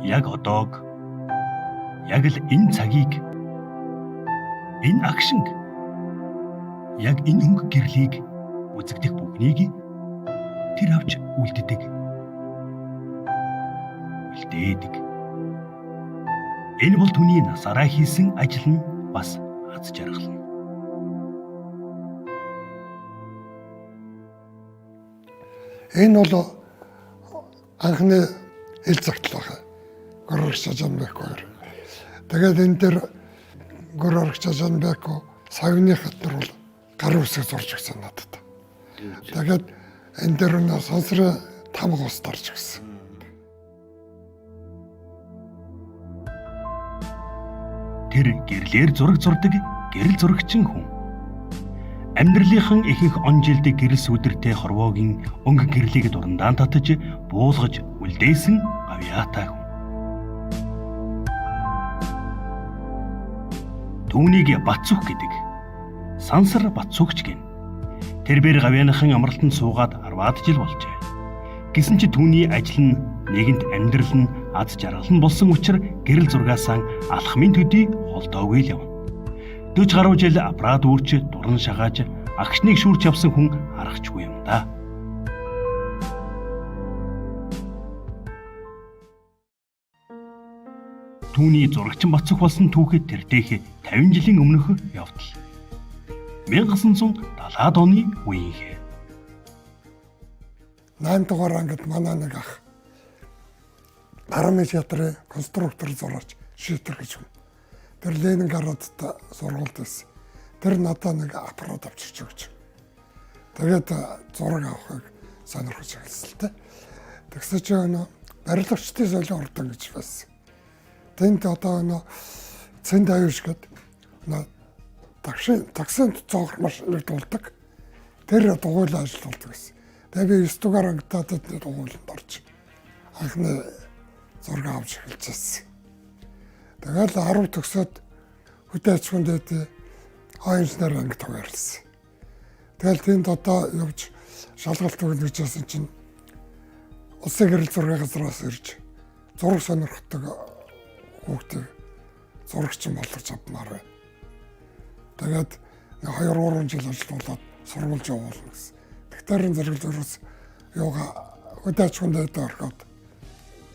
Яг одоог, яг л энэ цагийг, энэ агшинг, яг энэ өнгө гэрлийг үзэгдэх бүхнийг тэр авч үлддэг. Үлдээдэг. Энэ бол түүний насаараа хийсэн ажил нь бас аз жаргал нь. Энэ бол анхны ил загтал байна. Гурвагч Жанбеков. Тэгээд энэ дээр Гурвагч Жанбеков савны хатар бол гар үсэг зурж өгсөн надад. Тэгээд энэ дээр нь сансрын тамга ус дарж өгсөн. Тэр гэрлээр зураг зурдаг гэрэл зурагчин хүн. Амьдралынхан ихэнх он жилд гэрэл сүдэртэй хорвоогийн өнгө гэрлийг дурандаан татаж буулгаж үлдээсэн гавьяатай хүн. Түүнийг Батцүх гэдэг. Сансар Батцүхч гин. Тэрбээр гавьяаныхан амралтанд суугаад 10-аад жил болжээ. Гэсэн чи түүний ажил нь нэгэнт амьдрал нь аз жаргал нь болсон учраас гэрэл зургаасаа алхмын төдий холдоогүй л явна. 40 гаруй жил аппарат үүрч дуран шагааж агшныг шүүрч явсан хүн харахчгүй юм да. Түүний зурагчин Батцүх болсон түүхэд тэртэйх 50 жилийн өмнөх явдал. 1970-аад оны үеийнхээ. 8 дугаар ангид манай нэг ах Арамын театрын конструктор зураач шийдэр гэж хүн. Тэр Ленинградд сургуульд байсан. Тэр надад нэг аппарат авчирч өгч. Тэгээд зураг авахыг сонирхож хэлсэн л дээ. Тэгсэн чинь барилгачдын солио ордог гэж байсан. Тэнд одоо цэнд аюуш гэдэг таксинд цогцол машиныг дуулдаг. Тэр дугуйлан ажилладаг гэсэн. Тэгээд 9 дугаар ангидаа тэд дугуйланд орж анхны зураг авч эхэлжсэн. Тэгээд 10 төгсөөд хөдөө аж ахуйн дэд инженер ангид явуулсан. Тэгэл тэнд одоо явж шалгалт өгнө гэж байсан чинь улсын гэрэл зургийн газраас ирж зураг сонирхдаг хүүхдийг зурагчин болгож авмаар байна. Тэгээд 2-3 жил ажиллуулад сургуулж явуулна гэсэн. Тэгэхээр зэрэг зургаас юугаа хөдөө аж ахуйн дэд ороход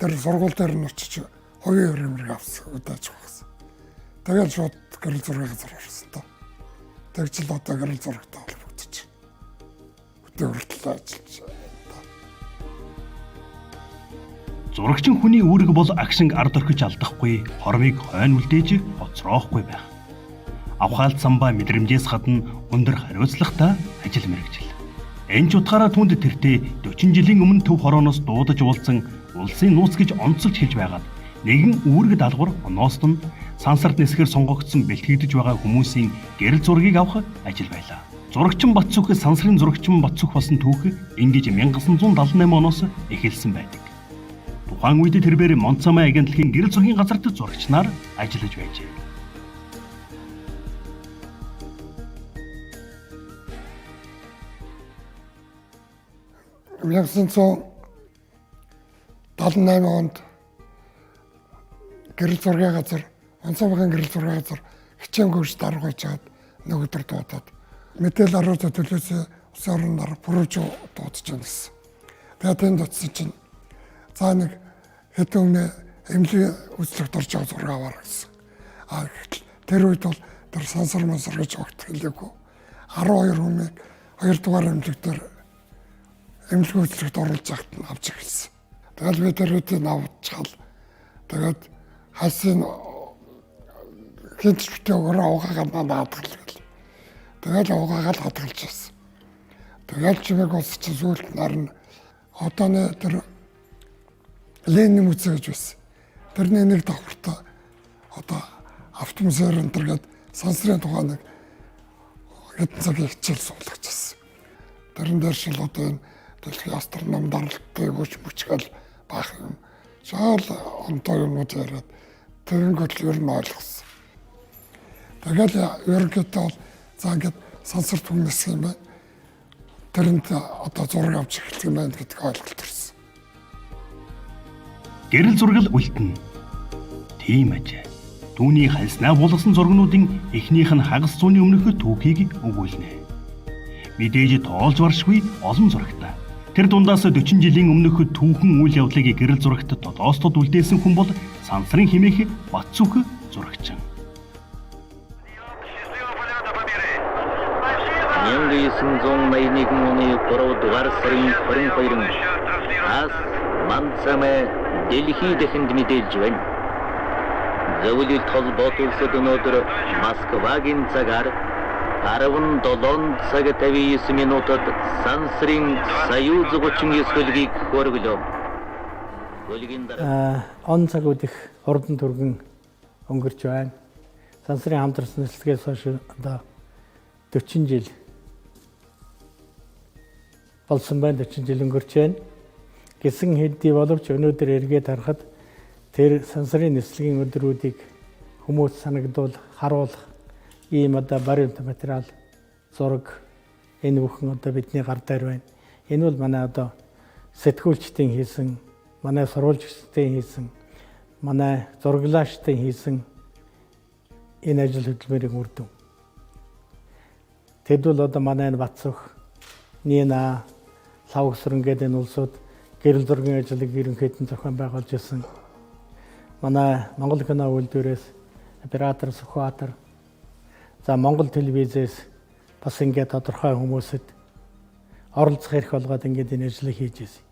тэр сургууль дээр нь очиж хоёрын хэмрэг авсан удаач багсан. Тэгэл шууд гэрэл зургийн газар орсон та. Тэгж л одоо гэрэл зурагтай холбогдож хөдөө хүртэл ажиллаж байна. Зурагчин хүний үүрэг бол агшинг ард орхиж алдахгүй, хормыг хойно үлдээж хоцроохгүй байх. Авхаалт самбаа мэдрэмжээс гадна өндөр хариуцлагатай ажил мэргэжил. Энэ ч утгаараа түнд тэртээ 40 жилийн өмнө төв хорооноос дуудаж уулзсан улсын нууц гэж онцолж хэлж байгаад нэгэн үүрэг даалгавар оноосд нь сансарт нисгэр сонгогдсон бэлтгэгдэж байгаа хүмүүсийн гэрэл зургийг авах ажил байлаа. Зурагчин Батцүх сансрын зурагчин Батцүх болсон түүх ингэж 1978 оноос эхэлсэн байдаг. Тухайн үед тэрбээр Монцамай агентлагийн гэрэл зургийн газарт зурагчнаар ажиллаж байжээ. Монцамай 78 онд гэрэл зургийн газар, Монцамайгийн гэрэл зургийн газар хичээнгүйж даргаж чад нэг өдөр дуудаад мэдээл аруу төлөөсөө улсын орон дараа бүрж дуудаж байна гэсэн. Тэгээд тэнд утсан чинь за нэг хэдэн өмнө эмнэлгийн үзлэгт орж байгаа зураг аваар гэсэн. Тэр үед бол тэр сансар мансар гэж огт хэлээгүй. 12 хүнийг 2 дугаар эмнэлгээр эмнэлгийн үзлэгт оруулж захт нь авч эхэлсэн. Тэгэл би тэр үедээ авчаал. Тэгээд хасын хинч битээ өөрөө угаагаад надад хадгалал. Тэгэл угаагаад хадгалж байсан. Тэгэл чимэг улс чи зүйлд нарна одооны тэр Ленин музей гэж байсан. Тэрний нэг давхартай одоо автомобиль энтергээд сансрын тухайн нэг хэдэн цагийн хичээл суулгаж байсан. Тэрэн дээр шил одоо энэ дэлхийн астроном даралтыг хүчмүчгэл баах юм. Шаал онтой юмнууд яриад тэгэнгүүт ер нь ойлгосон. Тэгэл ерөнхийдөө бол за ингээд сансарт хүмүүс юм байна. Тэрэнд одоо зураг авч эхэлсэн юм байна гэдгийг ойлголт төрсөн. Гэрэл зургал үлдэнэ. Тийм ажээ. Түүний хальснаа булгасан зургнуудын эхнийх нь хагас зууны өмнөх түүхийг өгүүлнэ. Мэдээж тоолж баршгүй олон зурагтай. Тэр дундаас 40 жилийн өмнөх түүхэн үйл явдлыг гэрэл зурагт тодоостод үлдээсэн хүн бол Сансрын хэмээх Бацүх зурагчин. 1981 оны 3 дугаар сарын 22-нд ас Мансамэ Дэлхий дэхэнд мэдээлж байна. Зөвлөлт холбоот улсад өнөөдөр Москвагийн цагаар 17 цаг 59 минутад Сансрын Союз 39 хөлгийг хөргөлөө. Он цагууд их хурдан түргэн өнгөрч байна. Сансрын хамтарсан нислэгээс хойш одоо 40 жил болсон байна, 40 жил өнгөрч байна. Гэсэн хэдий боловч өнөөдөр эргээд харахад тэр Сансрын нислэгийн өдрүүдийг хүмүүс санагдуул, харуулах ийм одоо баримт материал, зураг энэ бүхэн одоо бидний гар дээр байна. Энэ бол манай одоо сэтгүүлчдийн хийсэн, манай сурвалжчдын хийсэн, манай зураглаачдын хийсэн энэ ажил хөдөлмөрийн үр дүн. Тэд бол одоо манай энэ Бацүх, Нина, Лавгсран гэдэг энэ улсууд гэрэл зургийн ажлыг ерөнхийдөө зохион байгуулж ирсэн. Манай Монгол кино үйлдвэрээс оператор, сухатор, за Монгол телевизээс бас ингээд тодорхой хүмүүсэд оролцох эрх олгоод ингээд энэ ажлыг хийж ирсэн.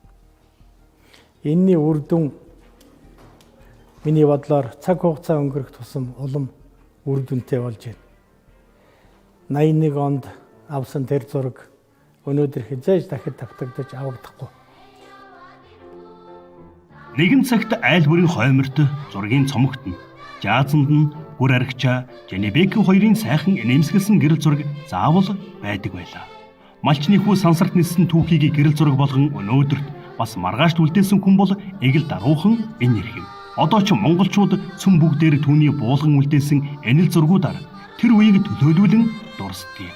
Энэний үр дүн миний бодлоор цаг хугацаа өнгөрөх тусам улам үр дүнтэй болж байна. 81 онд авсан тэр зураг өнөөдөр хязгаарч дахид давтагдаж авагдахгүй. Нэгэн цагт айл бүрийн хойморт зургийн цомогтно. Жаазанд нь бүр аригчаа Женебек хоёрын сайхан нэмсгэлсэн гэрэл зураг заавал байдаг байлаа. Малчны хүү сансарт ниссэн түүхийг гэрэл зураг болгон өнөөдөрт бас маргаашд үлдээсэн хүн бол эгэл даруухан энэ ирхэв. Одоо ч монголчууд цөм бүгдээр түүний буулган үлдээсэн энэл зургуудаар тэр үеийг төлөөлүүлэн дурсдаг.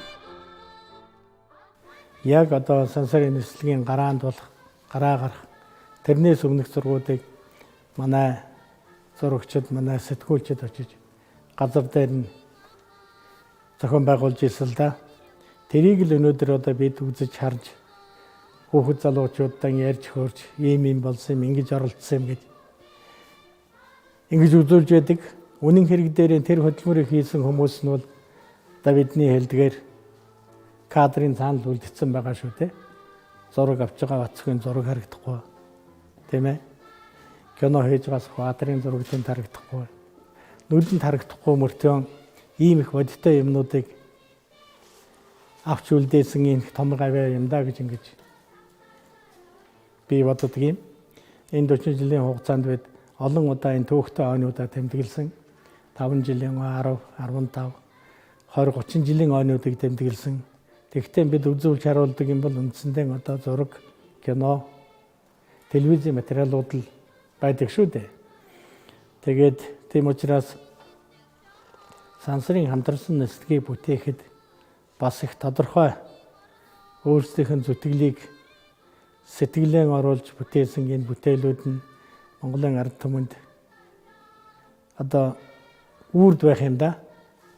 Яг одоо Сансрын нислэгийн гараанд бол гараа гарах тэрнээс өмнөх зургуудыг манай зурагчид, манай сэтгүүлчид очиж газар дээр нь зохион байгуулж ирсэн л да. Тэрийг л өнөөдөр одоо бид үзэж харж хүүхэд залуучуудаа ярьж хөөрж ийм болсон юм, ингэж оролцсон юм гэж ингэж үзүүлж байдаг. Үнэн хэрэг дээр тэр хөдөлмөрийг хийсэн хүмүүс нь бол одоо бидний хэлдгээр кадрын цаанал үлдсэн байгаа шүү дээ. Зураг авч байгаа Бацүхийн зураг харагдахгүй. Тийм ээ. Кино хийж байгаас Баатарын зурагтын харагдахгүй. Нүдэнд харагдахгүй мөртөө ийм их бодиттой юмнуудыг авч үлдээсэн ийм том гавьяа юм да гэж ингэж би боддог юм. Энэ 40 жилийн хугацаанд бид олон удаа энэ түүхтэй ойнуудаа тэмдэглэсэн. 5 жилийн 10, 15, 20, 30 жилийн ойнуудыг тэмдэглэсэн. Тэгэхдээ бид үзүүлж харуулдаг юм бол үндсэндээ одоо зураг, кино, телевизийн материалууд л байдаг шүү дээ. Тэгээд тийм учраас Сансрын хамтарсан нислэгийг бүтээхэд бас их тодорхой өөрсдийнх нь зүтгэлийг сэтгэлэн оруулж бүтээсэн энэ бүтээлүүд нь Монголын ард түмэнд одоо үрд байх юм да.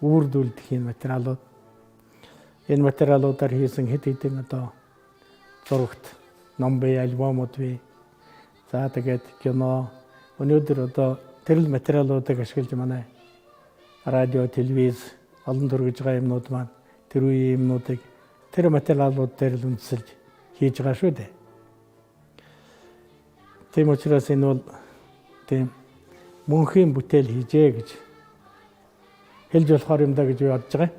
Үрд үлдэх энэ материалууд. Энэ материалуудаар хийсэн хэд хэдэн одоо зурагт ном бий, альбомуд бий. За тэгээд кино өнөөдөр одоо тэр л материалуудыг ашиглаж манай радио, телевиз олон төрөж байгаа юмнууд маань тэр үеийн юмнуудыг тэр материалууд дээр л үндэслэж хийж байгаа шүү дээ. Тийм учраас энэ бол тийм мөнхийн бүтээл хийжээ гэж хэлж болохоор юм да гэж би бодож байгаа.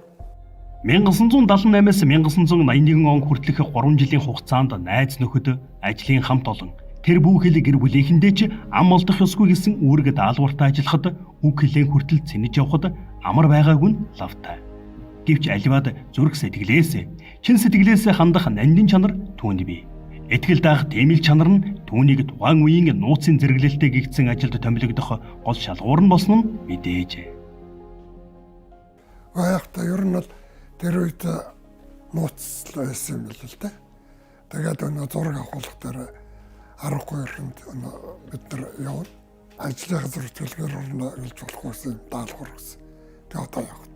1978-аас 1981 он хүртэлх 3 жилийн хугацаанд найз нөхөд ажлын хамт олон тэр бүхэл гэр бүлийнхэндээ ч ам олдох ёсгүй гэсэн үүрэг даалгавартай ажиллахад үг хэлэн хүртэл цэнэж явхад амар байгаагүй нь лавтай. Гэвч аливаад зүрх сэтгэлээс, чин сэтгэлээс хандах нандин чанар түүнд бий. Итгэл даах тэмэл чанар нь түүнийг тухайн үеийн нууцын зэрэглэлтэд гэгдсэн ажилд томилогдох гол шалгуур нь болсон нь мэдээж. Гайхалтай ер нь бол тэр үед нууц байсан юм л л дээ. Тэгээд өнөө зураг авахлах дээр аргагүй ихэнд бид нар явна. Ажлын газар төлгөр орно гэж болохгүй даалгавар гэсэн. Тэгээ одоо явах.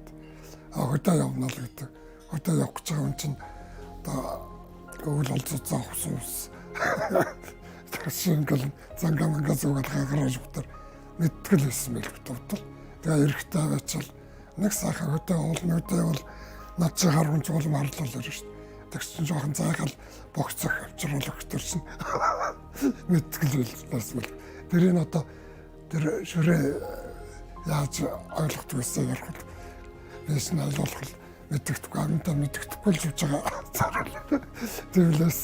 Хөдөө явна л гэдэг. Хөдөө явах гэж байгаа юм чинь одоо өвөл олцоо авахсус. Тэгшингэл зангамга зүгэл гаргаж өгтөр мэтгэл хийсэн мэл битүүтэл. Тэгээ эрэхтэй байцал нэг сайхан хөдөө бол над чи харамж бол марлал ирж шít. Тэгсэн жоохон зайхал богцох авчруулах төрсөн. Мэтгэл хэлсэн мэл. Тэрийг одоо тэр шүрээ яаж ойлгох гэсэн ярих бол биш нь ойлгох мэддэхгүй амтаа мэддэхгүй л хийж байгаа. Тэгэлээс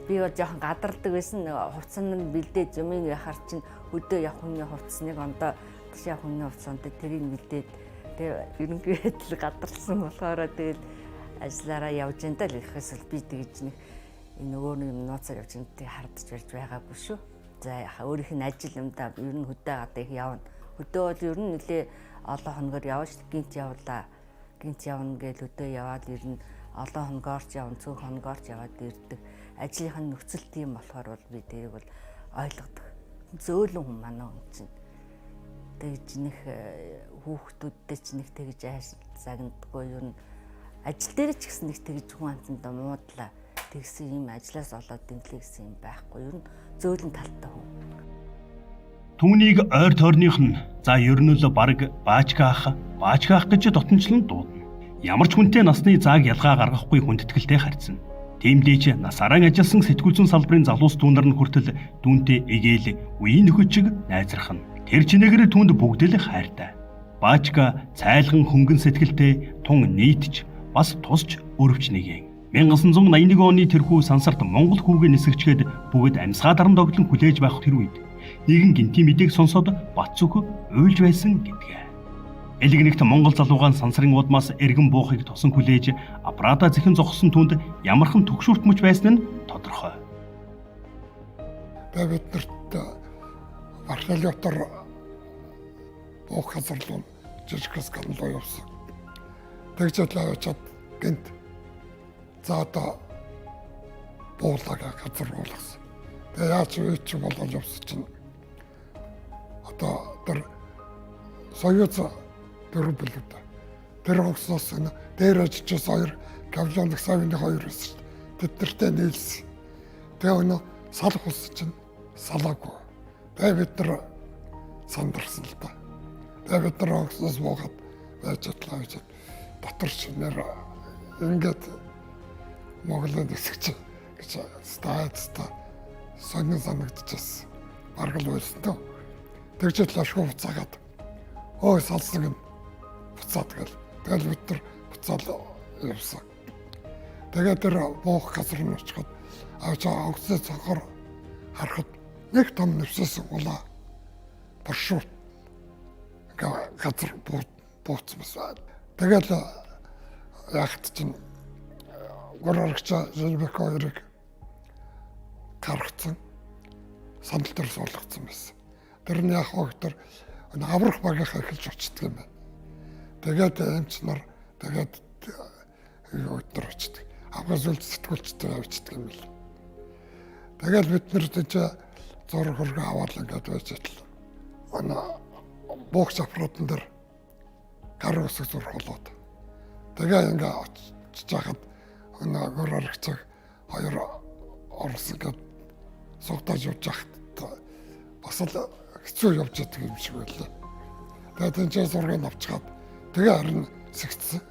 би бол жоохон гадарладаг байсан. Хувцсан нь бэлдээд юмыг яхаар чинь хөдөө явах хүний хувцсныг ондоо тийш явах хүний хувцсанд тэрийг бэлдээд тэгээ ерөнхий байдал гадарлсан болохоор тэгэл ажиллаараа явж энэ л ихэс би тэгж нэг нөгөө нэг нууцаар явж энэ хардж барьж байгаагүй шүү. За яха өөрийнх нь ажил юм да ер нь хөдөө гадаа их явна. Хөдөө бол ер нь нэлээ олон хоногор явна шүү. Гинт явна гэж хөдөө яваад ер нь олон хоногоорч явна, цөөх хоногоорч яваад ирдэг. Ажлынх нь нөхцөл тийм болохоор бол би тэрийг бол ойлгодог. Зөөлөн хүн манай хүн чинь. Тэгж нэг хүүхдүүдтэй ч нэг тэгж загнадаггүй ер нь ажил дээр ч гэсэн нэг тэгж хүн амтанда муудлаа. Тэгсэн юм ажлаас олоод дэмлээ гэсэн юм байхгүй. Ер нь зөөлөн талтай хүн. Түүнийг ойр тойрных нь за ер нь л баг баачгаах гэж дотнчлан дуудана. Ямар ч хүнтэй насны зааг ялгаа гаргахгүй хүндэтгэлтэй харьцна. Тиймдээ ч насаараа ажилласан сэтгүүл зүйн салбарын залуус дүүнар нь хүртэл дүүнтэй эгээл үеийн нөхөчиг найзрах нь. Тэр чинээгээр түүнд бүгд л хайртай. Баачга цайлган хөнгөн сэтгэлтэй тун нийтж бас тусч өрөвч нэгэн. 1981 оны тэрхүү сансарт Монгол хүүгээ нисгчгээд бүгд амьсгаа даран догтлон хүлээж байх тэр үед нэгэн гинти мэдээг сонсоод бат зүг уйлж байсан гэдгээ. Элэгнэгт Монгол залуугаан сансрын удмаас эргэн буухыг тосон хүлээж аппарата зэхэн зогссон түнд ямархан төгшүүртмөж байсан нь тодорхой. Тэгээд биднэрт Бархалиотор буух газар руу жижиг скандал явсан. Тэгж лавчаад гинт за одоо буулага газар болгосон. Тэгээ яаж үеч болоод явсан чинь одоо тэр соёз дөрвөлд тэр огсоос дээр ажиж хоёр гавлоног савны хоёр өссөн. Тэднэртэй нийлсэн. Тэгээ өнөө сал хус чинь салаагүй. Тэгээ бид нар сандарсан л да. Тэгээ бид нар огсоос буугаад байж дотор шинээр ингээд Монголын дэсгч гэж стаацтай сонин санагдчихсан. Баргал байсан тоо. Тэгж лашгүй буцаагаад ой салсан юм буцаад тэгэл бид нар буцаал явсан. Тэгээд тэр буух газар нь очиход авчаа огцоо цонхоор харахад нэг том нэвсэсэн улаа паршут газар бууцсан. Тэгэл яахт чинь гурварагч Жолбек хоёрыг гаргацсан сандал дээр суулгацсан байсан. Тэр нь яг хогтор аврах багийнхаа эхэлж очдөг юм байна. Тэгээд эмчнэр тэгээд өдөр очдөг. Авгаас үл сэтгүүлчтэй явчихдаг юм бэл. Тэгээд бид нар тийч зураг хөргөө аваад ингээд байж итэл. Буугч аппаратын дээр гар усыг зурх болоод. Тэгээ ингээд очиж хахад гурварагч хоёр орос ингээд сугтаж явж хахад бас л хэцүү явж байдаг юм шиг байлаа. Тэгээд энэ зургийг авчихад тэгээ харин сэгцсэн.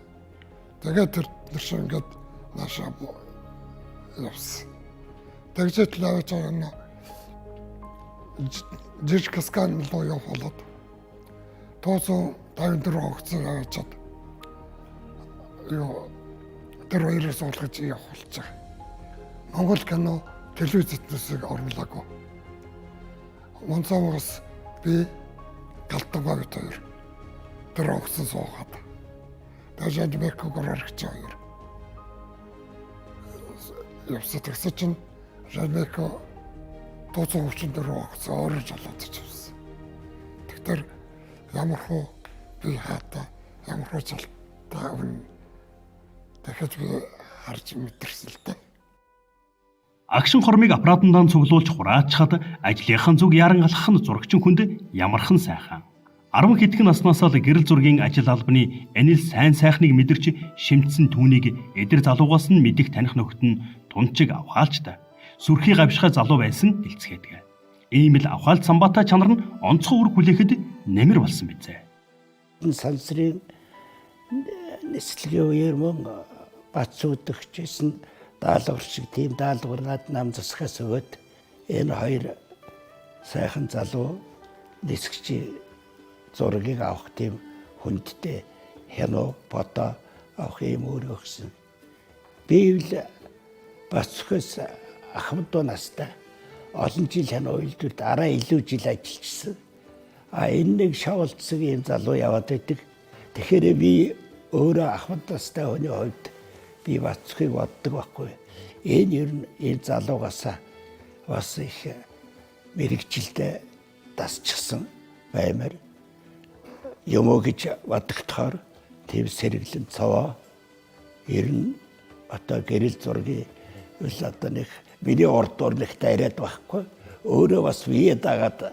Тэгээд тэр шиг ингээд наашаа явсан. Тэгж л авч байгаа жижиг скан руу явах болоод 154 огцоо авчаад тэр хоёроос суулгаж явах болж байгаа. Монгол кино телевизэднээс орлоогүй. Монцоогоос би галтгаа бит хоёр. Тэр огцсон суугаад. Тэжээд бэкко гөрөрч хоёр. Явсаа тэгсэн чинь Жолбеко тооцоо хүчин дээр огцсон орж олоод чивсэн. Тэгэхээр ямар хөө би хаата ямар хөө цалтаа дахиж би харж мэдэрсэн л дээ. Агшин хормыг аппаратандаа цуглуулж хураачхад ажлынхан зүг яран алхах нь зурагчин хүнд ямархан сайхан. 10 хэдхэн наснаас л гэрэл зургийн ажил албаны энэл сайн сайхныг мэдэрч шимтсэн түүнийг эдэр залуугаас нь мэдих таних нөхд нь тунчиг авхаалчтай. Сүрхий гавшихай залуу байсан гэлцгээдэг. Ийм л авхаалт самбаатай чанар нь онцгой үр хүлээхэд нэмэр болсон бизээ. Сансрын нислэгийн үеэр мөн бацуудагчсэн даалгавар шиг тийм даалгавраад нам засахаас өгөөд энэ хоёр сайхан залуу нисгчийн зургийг авах тийм хүндтэй хянуу фото авах юм өөрөө өгсөн. Би л бацхаас ахмадуу настай олон жил хянуу үйлдвэрт араа илүү жил ажиллажсэн. Энэ нэг шавалцсан юм залуу яваад байдаг. Тэгэхээр би өөрөө ахмад настай хүний хувьд би бацхыг боддог байхгүй. Энэ ер нь энэ залуугасаа бас их мэрэгчлээ дасчихсан баймаар юм уу гэж бодогдохоор тийм сэргэлэн цаваа ер нь одоо гэрэл зургийн үл одоо нэг миний урд урлахтай яриад байхгүй. Өөрөө бас бие дагаад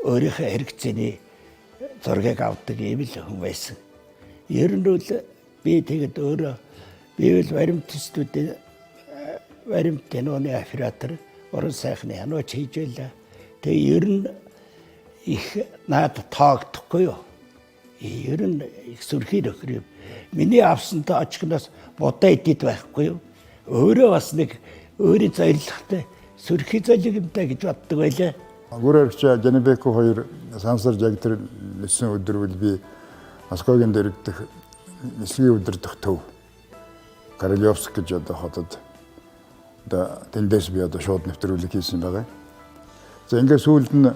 өөрийнхөө хэрэгцээний зургийг авдаг юм л хүн байсан. Ер нь бол би тэгэд өөрөө би бол баримт киноны оператор уран сайхны хянууч хийж байлаа. Тэгээ ер нь их наад тоогдохгүй юу. Ер нь их сүрхий нөхөр юм. Миний авсантай очихноос бодоо идэт байхгүй юу. Өөрөө бас нэг өөрийн зорилготой сүрхий золигмтай гэж боддог байлаа. Гүрэрч Жанибеко хоёр сансар жагтар нисэн өдөр би Москвагийн дэрэгдэх нислэгийн өдөрдөх төв Королевск гэж одоо хотод тэндээс би одоо шууд нэвтрүүлэг хийсэн байгаа. За ингээд сүүлд нь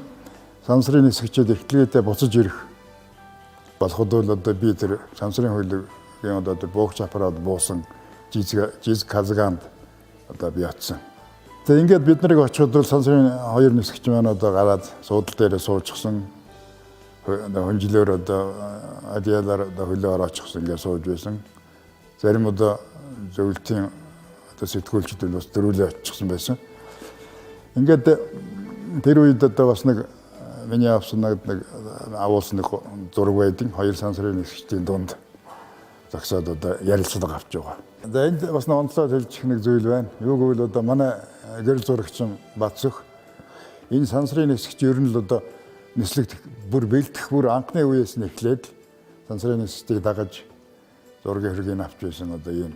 сансрын нисгчид эхлээдээ буцаж ирэх болоход бол одоо би тэр сансрын хуулигийн одоо буугч аппарат буусан жизг казганд одоо би очсон. Тэгээ ингээд бид нарыг очиход бол сансрын хоёр нисгч маань одоо гараад суудал дээрээ суучихсан. Хөнжлөөр одоо адиалаар одоо хөлөөр очихсан ингээд сууж байсан. Зарим одоо зөвлөлтийн одоо сэтгүүлчид бас дөрүүлээ очихсан байсан. Ингээд тэр үед одоо бас нэг миний авсан нэг агуулсан нэг зураг байдیں۔ Хоёр сансрын нисгчдийн дунд загсаад одоо ярилцлага авч байгаа. За энд бас нэг онцлог хэлчих нэг зүйл байна. Юу гэвэл одоо манай гэрэл зурагчин Бацөх энэ сансрын нисгч ер нь л одоо нислэгт бүр бэлтгэх бүр анхны үеэс нь эхлээд сансрын нисгчийг дагаж зургийн хэргийг авч байсан одоо ийм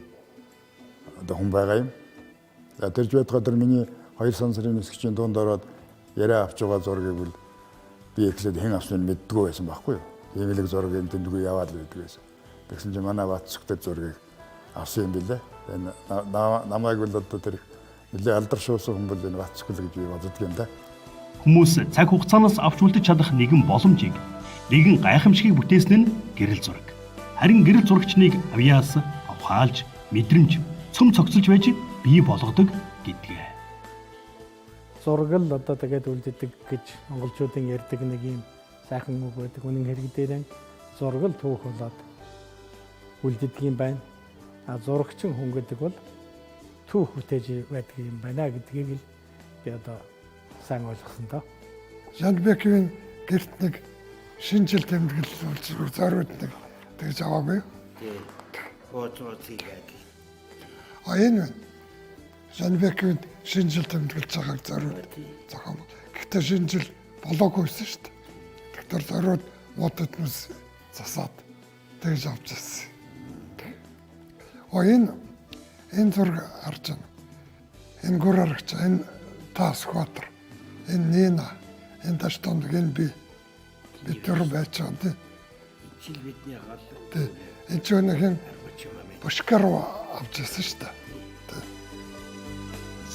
одоо хүн байгаа юм. За тэрж байтугай миний хоёр сансрын нисгчийн дунд ороод яриа авч байгаа зургийг бол би эхлээд хэн авсныг мэддэггүй байсан байхгүй юу. Ийм л зургийг тэндгүй яваад л байдаг байсан. Тэгсэн чинь манай Бацөхтэй зургийг авсан юм билээ. Намайг бол одоо тэр нэлээ алдаршуулсан хүн бол энэ Бацөх л гэж би боддог юм да. Хүмүүс цаг хугацаанаас авч үлдэж чадах нэгэн боломжийг, нэгэн гайхамшигыг бүтээсэн нь гэрэл зураг. Харин гэрэл зурагчныг авьяас, авхаалж, мэдрэмж, цөм цогцолж байж бий болгодог гэдгээ. Зураг л одоо тэгээд үлддэг гэж монголчуудын ярьдаг нэг юм сайхан үг байдаг. Үнэн хэрэгдээрэн зураг л түүх болоод үлддэг юм байна. Зурагчин хүн гэдэг бол түүх бүтээж байдаг юм байна гэдгийг л би одоо сайн ойлгосон доо. Жанбекийн гэрт нэг шинэ жил тэмдэглэл зориуд нэг тэгж аваагүй. Фотоцгээд. Энэ Жанбекийн шинэ жил тэмдэглэж байгааг зориуд зохион. Гэхдээ шинэ жил болоогүйсэн шүү дээ. Тэгэхээр зориуд модод нүс засаад тэгж авч ирсэн. Энэ зураг харж байна. Энэ гурарагч, энэ Тасхватар, энэ Нина, энэ Таштонг, энэ би тэр байж байгаа тийм. Жил бидний гал. Энэ ч нэг Пушкар авч ирсэн шүү дээ.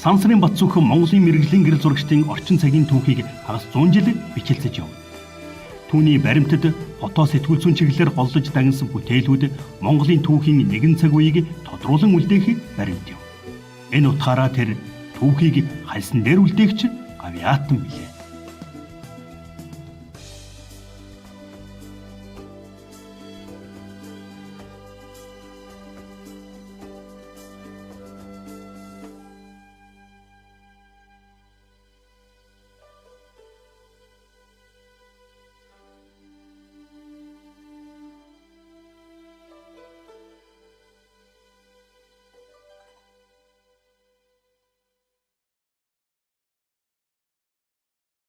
Сансрын Бацөх Монголын мэрэгжлийн гэрэл зурагчдын орчин цагийн түүхийг хагас 100 жил бичилцэж явна. Түүний баримтад фото сэтгүүл зүйн чиглэлээр голлож дагнсан бүтээлүүд Монголын түүхийн нэгэн цаг үеийг тодруулан үлдээх баримт юм. Энэ утгаараа тэр түүхийг хальсан дээр үлдээгч гавьяатан билээ.